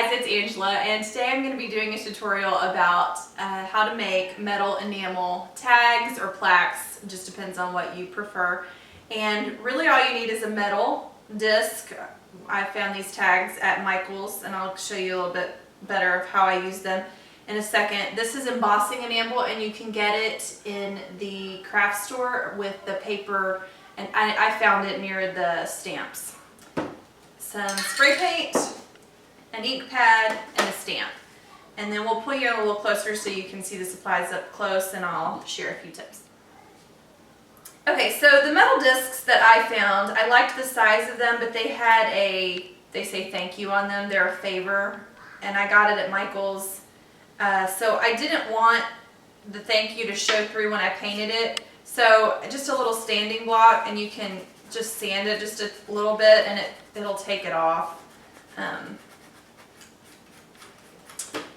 guys, it's Angela, and today I'm going to be doing a tutorial about how to make metal enamel tags or plaques. It just depends on what you prefer. And really all you need is a metal disc. I found these tags at Michael's, and I'll show you a little bit better of how I use them in a second. This is embossing enamel, and you can get it in the craft store with the paper, and I found it near the stamps. Some spray paint, an ink pad, and a stamp. And then we'll pull you in a little closer so you can see the supplies up close, and I'll share a few tips. Okay, so the metal discs that I found, I liked the size of them, but they had they say thank you on them. They're a favor, and I got it at Michael's. So I didn't want the thank you to show through when I painted it. So just a little standing block, and you can just sand it just a little bit, and it'll take it off.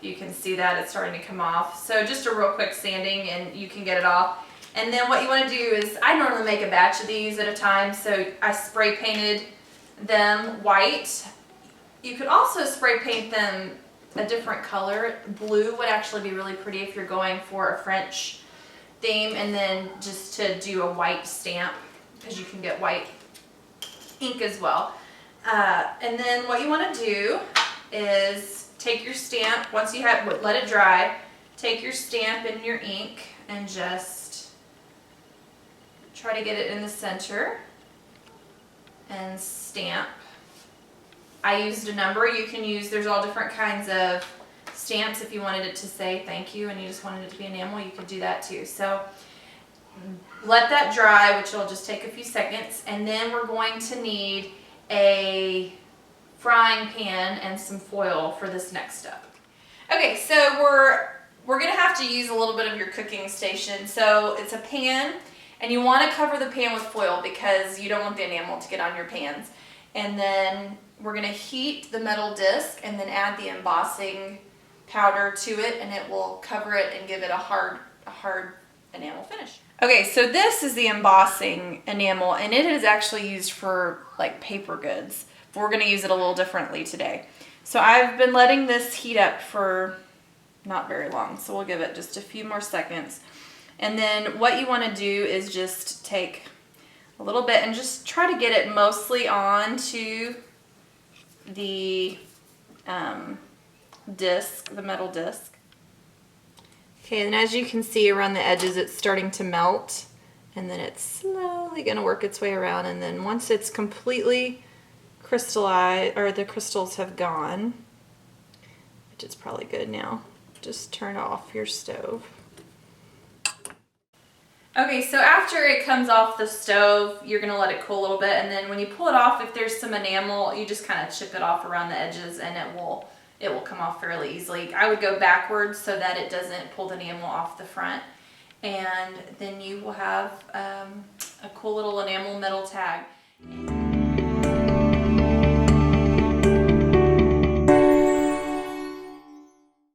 You can see that it's starting to come off. So just a real quick sanding and you can get it off. And then what you want to do is, I normally make a batch of these at a time, so I spray painted them white. You could also spray paint them a different color. Blue would actually be really pretty if you're going for a French theme, and then just to do a white stamp, because you can get white ink as well. And then what you want to do is take your stamp, once you have, let it dry, take your stamp and your ink and just try to get it in the center and stamp. I used a number. You can use, there's all different kinds of stamps. If you wanted it to say thank you and you just wanted it to be enamel, you could do that too. So let that dry, which will just take a few seconds, and then we're going to need a frying pan and some foil for this next step. Okay, so we're gonna have to use a little bit of your cooking station. So it's a pan, and you want to cover the pan with foil because you don't want the enamel to get on your pans. And then we're gonna heat the metal disc and then add the embossing powder to it, and it will cover it and give it a hard enamel finish. Okay, so this is the embossing enamel, and it is actually used for like paper goods. We're going to use it a little differently today. So I've been letting this heat up for not very long, so we'll give it just a few more seconds. And then what you want to do is just take a little bit and just try to get it mostly onto the disc, the metal disc. Okay, and as you can see around the edges, it's starting to melt, and then it's slowly going to work its way around, and then once it's completely crystallized, or the crystals have gone, which is probably good now, just turn off your stove. Okay, so after it comes off the stove, you're going to let it cool a little bit, and then when you pull it off, if there's some enamel, you just kind of chip it off around the edges, and it will come off fairly easily. I would go backwards so that it doesn't pull the enamel off the front, and then you will have a cool little enamel metal tag.